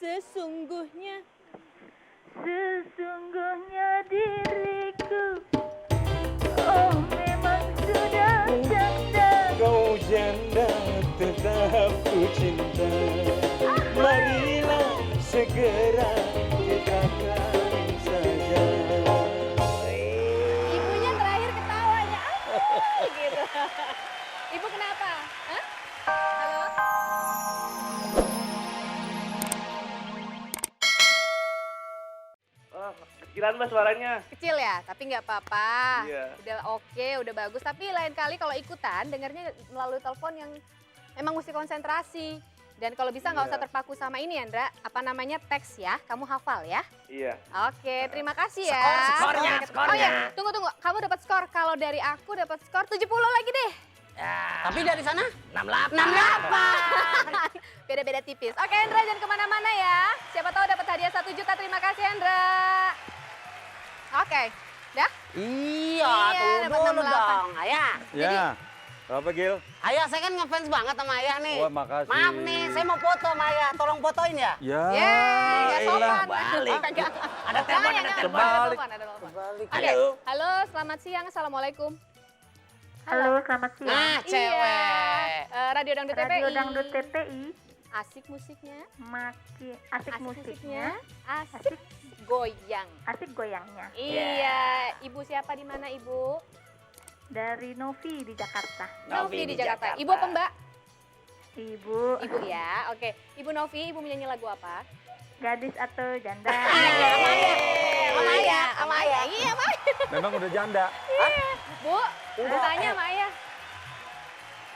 Sesungguhnya diriku, oh memang sudah janda. Kau janda tetap ku cinta. Marilah segera kita kawin saja. ibunya terakhir ketawanya apa gitu. Ibu kenapa? Hah? Halo? Oh, kecilan Mbak suaranya. Kecil ya, tapi nggak apa-apa. Iya. Udah oke, udah bagus. Tapi lain kali kalau ikutan, dengarnya melalui telepon yang memang mesti konsentrasi. Dan kalau bisa nggak Iya. usah terpaku sama ini, Andra. Apa namanya, teks ya, kamu hafal ya. Iya. Oke, terima kasih ya. Skornya. Oh ya, tunggu. Kamu dapat skor. Kalau dari aku dapat skor 70 lagi deh. Tapi dari sana 68. 68. Beda-beda tipis. Oke, Andra jangan kemana-mana ya. Siapa tahu dapat hadiah 1 juta. Terima kasih, Andra. Oke, dah? Iya, Iya, tunggu dapat dulu 68. dong. Ayah, Ya, apa Gil? ayah saya kan ngefans banget sama ayah nih. Wah, makasih. Maaf nih, saya mau foto sama ayah. Tolong fotoin ya. Ya. Yeay, nggak sopan. balik. Kagak. Ada telepon, Jangan, ada jangan. telepon. Ada telepon. Balik. Oke, halo, selamat siang. Assalamualaikum. Halo, selamat siang. Nah, cewek. Iya, Radio Dangdut TPI. Radio Dangdut TPI, Asik musiknya. makin asik musiknya, Asik goyang. asik goyangnya. Iya, Ibu siapa di mana Ibu? Dari Novi di Jakarta. Novi di Jakarta. Ibu apa Mbak? Ibu, Ibu ya, oke. Ibu Novi, Ibu menyanyi lagu apa? gadis atau janda? Sama Ayah. Sama Ayah. Iya, Mbak. Memang udah janda. Bu, tanya sama Ayah.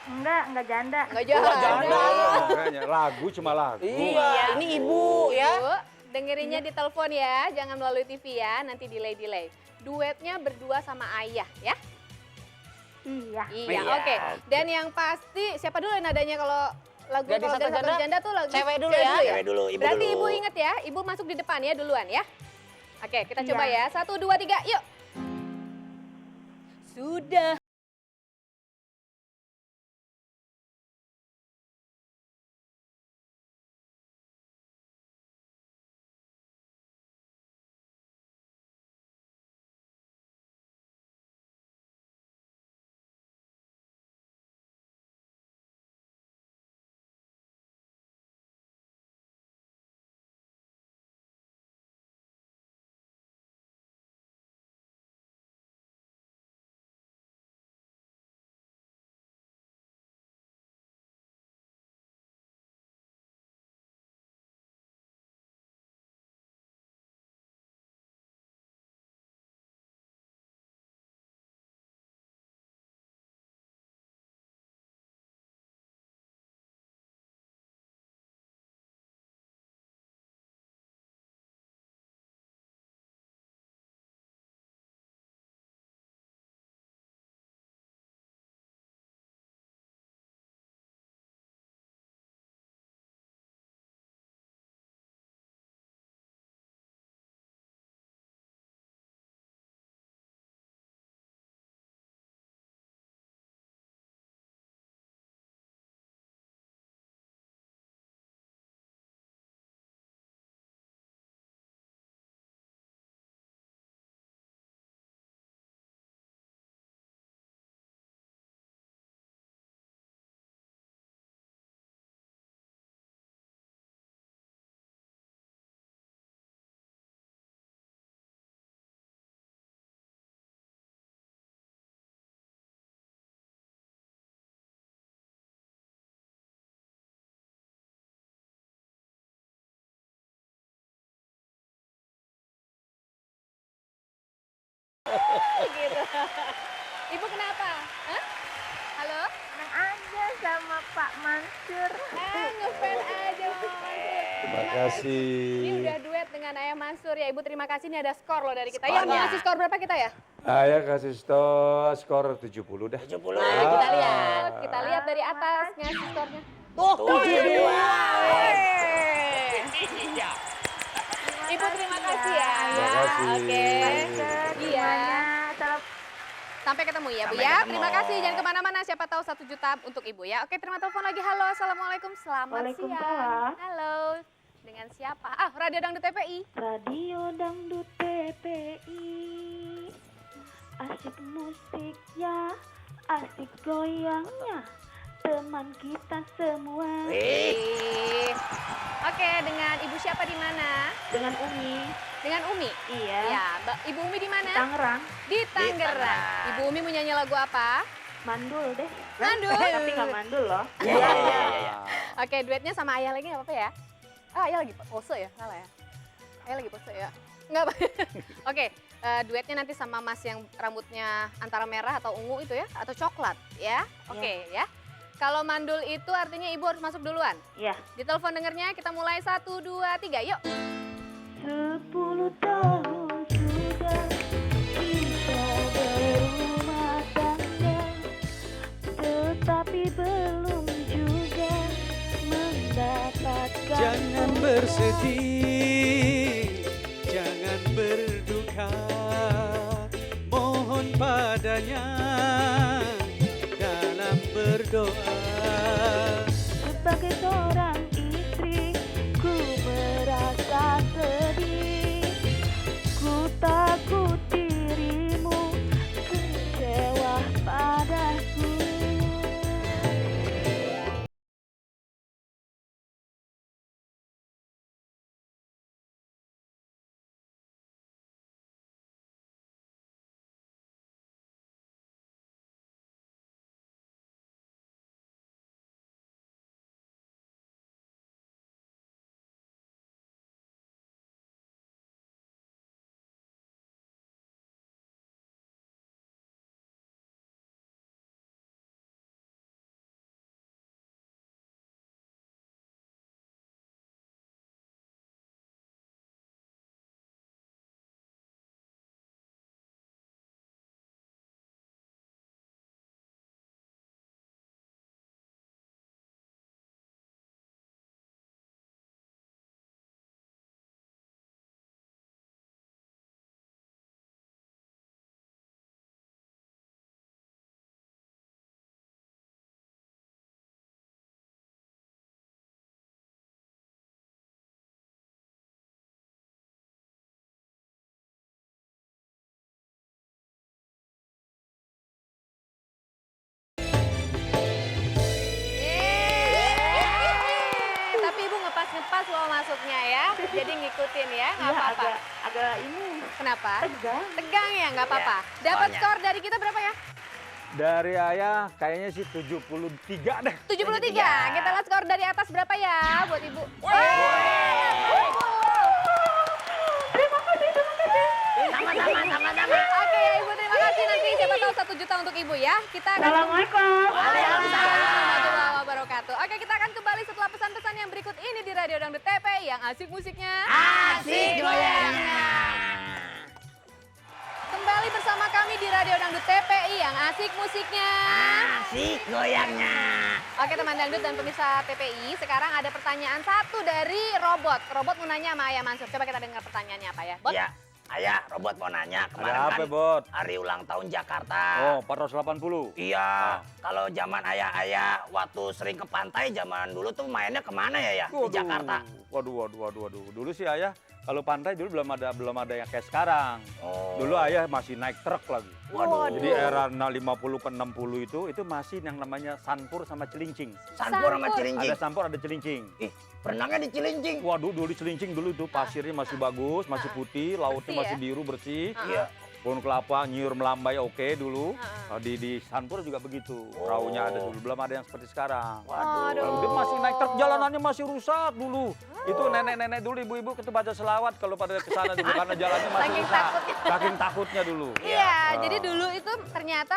Enggak janda. Enggak janda. Makanya lagu cuma lagu. Iya, ini ibu ya. Ibu, dengerinnya di telepon ya, jangan melalui TV ya, nanti delay. Duetnya berdua sama Ayah ya. Iya. Iya, oke. Dan yang pasti, siapa dulu yang nadanya kalau lagu Gadis kalau atau Gadis atau Janda? Janda tuh lagu Cewek dulu ya. Cewek dulu, ibu Berarti dulu. Ibu inget ya, Ibu masuk di depan ya duluan ya. Oke, kita Iya. coba ya. 1, 2, 3, yuk. Sudah. Gitu. Ibu kenapa? Hah? Halo? Senang aja sama Pak Mansur. Ngefans aja Mama Mansur. Terima kasih. Ini udah duet dengan Ayah Mansur ya. Ibu terima kasih, ini ada skor loh dari kita. Ya, mau ngasih skor berapa kita ya? Ayah kasih skor 70 dah. 70 Nah, ya. kita lihat. Kita lihat dari atas ngasih skornya. Tuh, 72. Ibu terima kasih ya. Terima kasih. Oke. Iya. Semuanya, Sampai ketemu ya Bu Sampai ya. ketemu. Terima kasih. Jangan kemana-mana. Siapa tahu 1 juta untuk Ibu ya. Oke, terima telepon lagi. Halo, Assalamualaikum. Selamat siang. Waalaikumsalam. Halo. Dengan siapa? Ah, Radio Dangdut TPI. Radio Dangdut TPI. Asik musiknya, asik goyangnya. Teman kita semua. Oke, dengan Ibu siapa di mana? Dengan Umi. Dengan Umi? Iya. Ya, Ibu Umi di mana? Tangerang. Di Tangerang. Ibu Umi mau nyanyi lagu apa? Mandul deh. Mandul. Tapi nggak mandul loh. Iya. Oke, duetnya sama Ayah lagi nggak apa-apa ya? Ah, Ayah lagi pose ya? Salah ya? Ayah lagi pose ya? Nggak apa. Oke, duetnya nanti sama Mas yang rambutnya antara merah atau ungu itu ya? Atau coklat ya? Oke ya. Kalau mandul itu artinya Ibu harus masuk duluan. Iya. Di telepon dengernya kita mulai 1, 2, 3, yuk. 10 tahun sudah kita berumah tangga, tetapi belum juga mendapatkan. Jangan bersedih, jangan berduka, mohon padanya dalam berdoa. Sebagai seorang istri, ku merasa sedih. Ku takut dirimu kecewa padaku. Tapi Ibu ngepas-ngepas loh masuknya ya. Jadi ngikutin ya, nggak Iya, apa-apa. agak ini Kenapa? tegang. Tegang ya, nggak apa-apa. Dapat soalnya. skor dari kita berapa ya? Dari Ayah kayaknya sih 73 deh. 73. Kita lihat skor dari atas berapa ya buat Ibu? Sama-sama. Oke ya Ibu, terima kasih. Nanti siapa tahu 1 juta untuk Ibu ya. Kita akan Assalamualaikum. Waalaikumsalam warahmatullahi wabarakatuh. Oke, kita akan kembali setelah pesan-pesan yang berikut ini di Radio Dangdut TPI yang asik musiknya. Asik goyangnya. Kembali bersama kami di Radio Dangdut TPI yang asik musiknya. Asik goyangnya. Oke teman Dangdut dan pemirsa TPI, sekarang ada pertanyaan satu dari Robot. Robot mau nanya sama Ayah Mansur. Coba kita dengar pertanyaannya apa ya. Bot? Ya, Ayah, Robot mau nanya. Kemarin Ada apa, kan Bot? hari ulang tahun Jakarta. Oh, 480. Iya, kalau zaman ayah-ayah waktu sering ke pantai zaman dulu tuh mainnya kemana ya di Jakarta? Waduh. Dulu sih Ayah kalau pantai dulu belum ada yang kayak sekarang. Oh. Dulu Ayah masih naik truk lagi. Waduh. Jadi era 50 ke 60 itu masih yang namanya sanpur sama celincing. Sanpur sama Sanpur. Cilincing. Ada sanpur, ada celincing. Ih, berenangnya di Cilincing. Waduh, dulu di celincing dulu itu pasirnya masih bagus, masih putih, lautnya Bersih masih ya? biru bersih. Iya. Pohon kelapa nyiur melambai oke dulu. Heeh. Di sanpur juga begitu. Oh. Perahunya ada dulu, belum ada yang seperti sekarang. Waduh. Kalau dia masih naik truk, jalanannya masih rusak dulu. Itu nenek-nenek dulu, ibu-ibu kita baca selawat kalau pada ke sana dulu karena jalannya masih Saking rusak. takutnya. Saking takutnya dulu. Iya, Ah. jadi dulu itu ternyata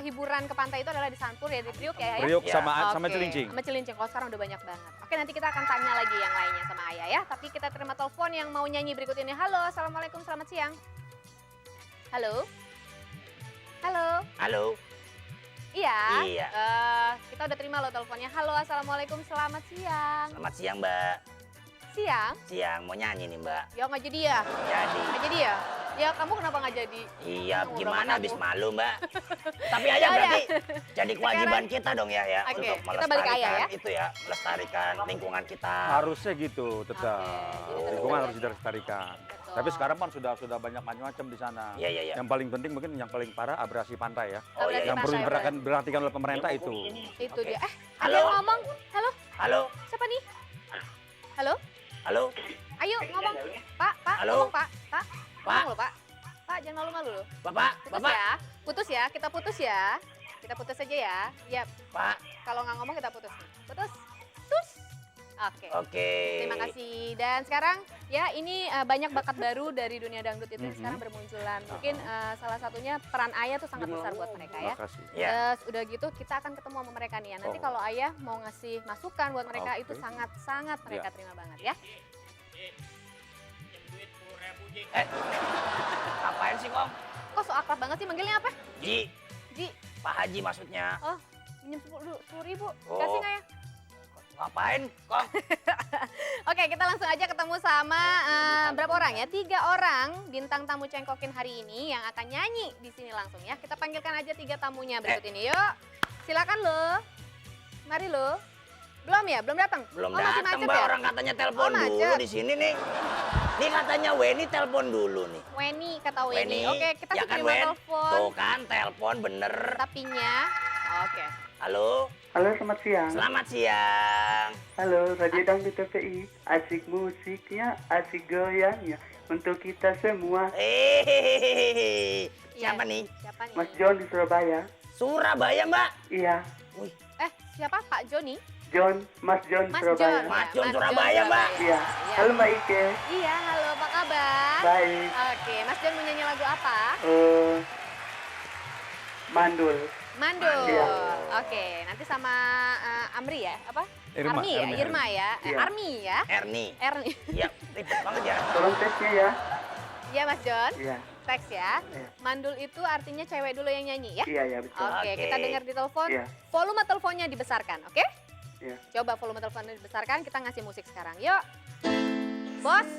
hiburan ke pantai itu adalah di Sanpur ya, di Priuk ya. Priuk Ya. sama Oke, celincing. Sama celincing, kalau sekarang udah banyak banget. Oke, nanti kita akan tanya lagi yang lainnya sama Ayah ya. Tapi kita terima telepon yang mau nyanyi berikut ini. Halo, Assalamualaikum, selamat siang. Halo? Halo? Halo. Iya. Iya. Kita udah terima loh teleponnya. Halo, Assalamualaikum, selamat siang. Selamat siang, Mbak. Siang? Siang mau nyanyi nih, Mbak. Ya nggak jadi ya? Jadi. Nggak jadi ya? Ya kamu kenapa nggak jadi? Iya, Ngobrol gimana sama habis kamu. malu, Mbak. Tapi Ayah Ya, ya. berarti jadi kewajiban kita dong ya Oke, untuk kita balik ke Ayah, melestarikan itu ya, melestarikan lingkungan kita. Harusnya gitu, tetap. Oke, jadi Lingkungan terus harus dilestarikan. Betul. Tapi sekarang kan sudah banyak macam-macam di sana. Iya, iya, iya. Yang paling penting mungkin yang paling parah abrasi pantai ya. Oh, iya, Abrasi iya. Yang perlu pantai, diperhatikan oleh pemerintah itu. Itu Oke. dia. Ada Halo? yang ngomong. Halo, Halo, siapa nih? Halo, halo, ayo ngomong. Pak, Halo? ngomong Pak. Pak, Pak. ngomong loh Pak. Pak, jangan malu-malu loh. Bapak, Putus Bapak, ya, putus ya, kita putus ya. Kita putus aja ya. Ya, Pak. kalau nggak ngomong kita putus nih. Putus. Putus. Oke. Oke. Terima kasih. Dan sekarang ya ini banyak bakat baru dari dunia dangdut itu yang Mhm. sekarang bermunculan. Mungkin salah satunya peran Ayah tuh sangat besar buat mereka ya. Makasih. Ya. Terus udah gitu kita akan ketemu sama mereka nih ya. Nanti Oh. kalau Ayah mau ngasih masukan buat mereka Oke. itu sangat-sangat mereka terima banget ya. Ngapain sih, Kong? Kok so akrab banget sih manggilnya apa? Ji, Ji, Pak Haji maksudnya. minjem 10.000. Oh. Kasih nggak ya? Ngapain, Kong? Oke, kita langsung aja ketemu sama berapa orang ya? 3 orang bintang tamu Cengkokin hari ini yang akan nyanyi di sini langsung ya. Kita panggilkan aja 3 tamunya berikut ini. Yuk, silakan lo. Mari lo. Belum ya? Belum datang? Belum Oh, masih datang, macet Mbak. ya? Orang katanya telepon Oh, macet. dulu di sini nih. Nih katanya Weni telepon dulu nih. Weni, kata Weni. Oke, kita ya kan, terima Wen? telepon. Tuh kan, telepon bener. Tapinya. Oke. Halo, Halo, selamat siang. selamat siang. Halo, Radio Dangdut TPI. Asik musiknya, asik goyangnya. Untuk kita semua. Hehehe. Siapa Iya. nih? Siapa nih? Mas John di Surabaya. Surabaya, Mbak. Iya, Siapa? Pak Joni? Mas John Mas Surabaya. John. Mas Ya, John Surabaya, Mbak. Iya. Halo Mbak Ike. Iya, halo, apa kabar? Baik. Oke, Mas John mau nyanyi lagu apa? Mandul. Mandul. Iya. Oke, nanti sama Amri ya? Apa? Irma, Armi ya? Irma, Irma ya? Iya. Armi ya? Erni. Erni. Iya, ribet banget ya. Tolong tesnya ya. Iya Mas John, Iya. teks ya. Iya. Mandul itu artinya cewek dulu yang nyanyi ya? Iya, ya betul. Oke, Oke. kita dengar di telepon. Iya. Volume teleponnya dibesarkan, oke? Iya. Coba volume teleponnya dibesarkan, kita ngasih musik sekarang. Yuk. Bos.